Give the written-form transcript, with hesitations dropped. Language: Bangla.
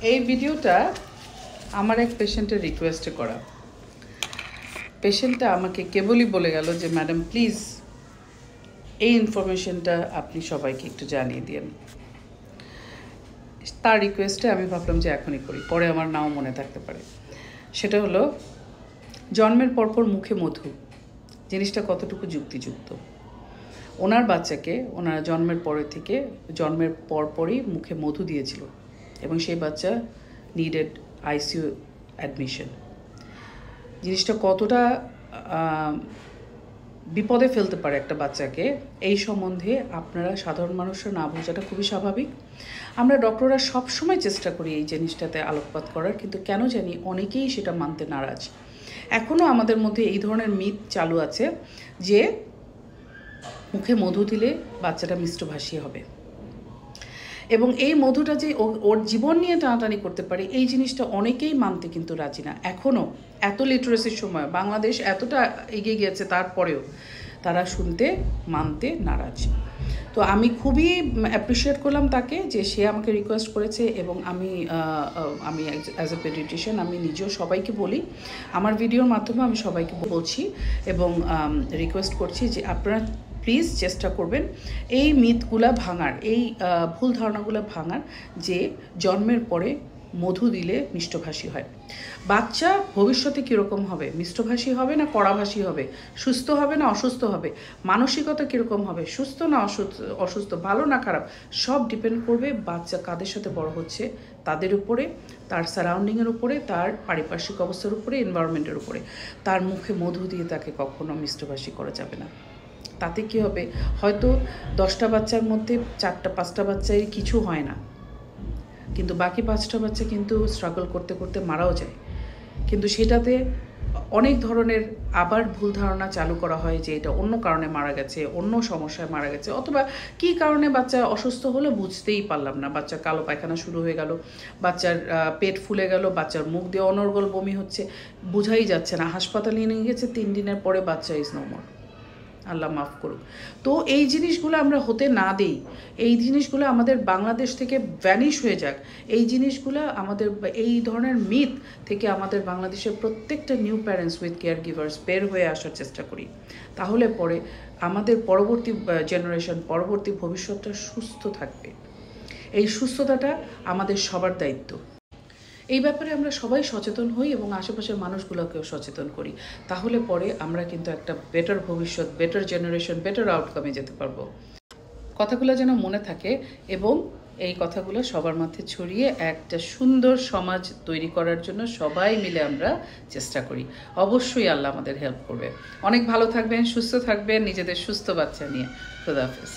এই ভিডিওটা আমার এক পেশেন্টের রিকোয়েস্টে করা। পেশেন্টটা আমাকে কেবলই বলে গেল যে ম্যাডাম প্লিজ এই ইনফরমেশনটা আপনি সবাইকে একটু জানিয়ে দিন। তার রিকোয়েস্টে আমি ভাবলাম যে এখনই করি, পরে আমার নাও মনে থাকতে পারে। সেটা হলো জন্মের পরপর মুখে মধু জিনিসটা কতটুকু যুক্তিযুক্ত। ওনার বাচ্চাকে ওনারা জন্মের পরপরই মুখে মধু দিয়েছিল এবং সেই বাচ্চা নিডেড আইসিইউ অ্যাডমিশন। জিনিসটা কতটা বিপদে ফেলতে পারে একটা বাচ্চাকে, এই সম্বন্ধে আপনারা সাধারণ মানুষরা না বোঝাটা খুবই স্বাভাবিক। আমরা ডক্টররা সবসময় চেষ্টা করি এই জিনিসটাতে আলোকপাত করার, কিন্তু কেন জানি অনেকেই সেটা মানতে নারাজ। এখনও আমাদের মধ্যে এই ধরনের মিথ চালু আছে যে মুখে মধু দিলে বাচ্চাটা মিষ্টভাষী হবে এবং এই মধুটা যে ওর জীবন নিয়ে টানাটানি করতে পারে, এই জিনিসটা অনেকেই মানতে কিন্তু রাজি না। এখনও এত লিটারেসির সময় বাংলাদেশ এতটা এগিয়ে গিয়েছে, তারপরেও তারা মানতে নারাজ। তো আমি খুবই অ্যাপ্রিসিয়েট করলাম তাকে যে সে আমাকে রিকোয়েস্ট করেছে এবং আমি অ্যাজ এ পেডিয়াট্রিশিয়ান আমি নিজেও সবাইকে বলি, আমার ভিডিওর মাধ্যমে আমি সবাইকে বলছি এবং রিকোয়েস্ট করছি যে আপনারা প্লিজ চেষ্টা করবেন এই মিথগুলা ভাঙার, এই ভুল ধারণাগুলো ভাঙার যে জন্মের পরে মধু দিলে মিষ্টভাষী হয়। বাচ্চা ভবিষ্যতে কীরকম হবে, মিষ্টভাষী হবে না কড়াভাষী হবে, সুস্থ হবে না অসুস্থ হবে, মানসিকতা কীরকম হবে, সুস্থ না অসুস্থ, ভালো না খারাপ, সব ডিপেন্ড করবে বাচ্চা কাদের সাথে বড় হচ্ছে তাদের উপরে, তার সারাউন্ডিংয়ের উপরে, তার পারিপার্শ্বিক অবস্থার উপরে, এনভায়রনমেন্টের উপরে। তার মুখে মধু দিয়ে তাকে কখনো মিষ্টভাষী করা যাবে না। তাতে কী হবে, হয়তো 10টা বাচ্চার মধ্যে 4টা 5টা বাচ্চাই কিছু হয় না, কিন্তু বাকি 5টা বাচ্চা কিন্তু স্ট্রাগল করতে করতে মারাও যায়। কিন্তু সেটাতে অনেক ধরনের আবার ভুল ধারণা চালু করা হয় যে এটা অন্য কারণে মারা গেছে, অন্য সমস্যায় মারা গেছে, অথবা কী কারণে বাচ্চা অসুস্থ হলো বুঝতেই পারলাম না, বাচ্চার কালো পায়খানা শুরু হয়ে গেল, বাচ্চার পেট ফুলে গেল, বাচ্চার মুখ দিয়ে অনর্গল বমি হচ্ছে, বোঝাই যাচ্ছে না। হাসপাতালে নিয়ে গেছে, 3 দিনের পরে বাচ্চা ইজ নো মোর, আল্লাহ মাফ করুক। তো এই জিনিসগুলো আমরা হতে না দেই, এই জিনিসগুলো আমাদের বাংলাদেশ থেকে ভ্যানিশ হয়ে যাক, এই জিনিসগুলো আমাদের এই ধরনের মিথ থেকে আমাদের বাংলাদেশের প্রত্যেকটা new parents with care givers বের হয়ে আসার চেষ্টা করি। তাহলে পরে আমাদের পরবর্তী জেনারেশন, পরবর্তী ভবিষ্যৎটা সুস্থ থাকবে। এই সুস্থতাটা আমাদের সবার দায়িত্ব। এই ব্যাপারে আমরা সবাই সচেতন হই এবং আশেপাশের মানুষগুলোকেও সচেতন করি, তাহলে পরে আমরা কিন্তু একটা বেটার ভবিষ্যৎ, বেটার জেনারেশন, বেটার আউটকামে যেতে পারবো। কথাগুলো যেন মনে থাকে এবং এই কথাগুলো সবার মধ্যে ছড়িয়ে একটা সুন্দর সমাজ তৈরি করার জন্য সবাই মিলে আমরা চেষ্টা করি। অবশ্যই আল্লাহ আমাদের হেল্প করবে। অনেক ভালো থাকবেন, সুস্থ থাকবেন, নিজেদের সুস্থ বাচ্চা নিয়ে। খোদা হাফেজ।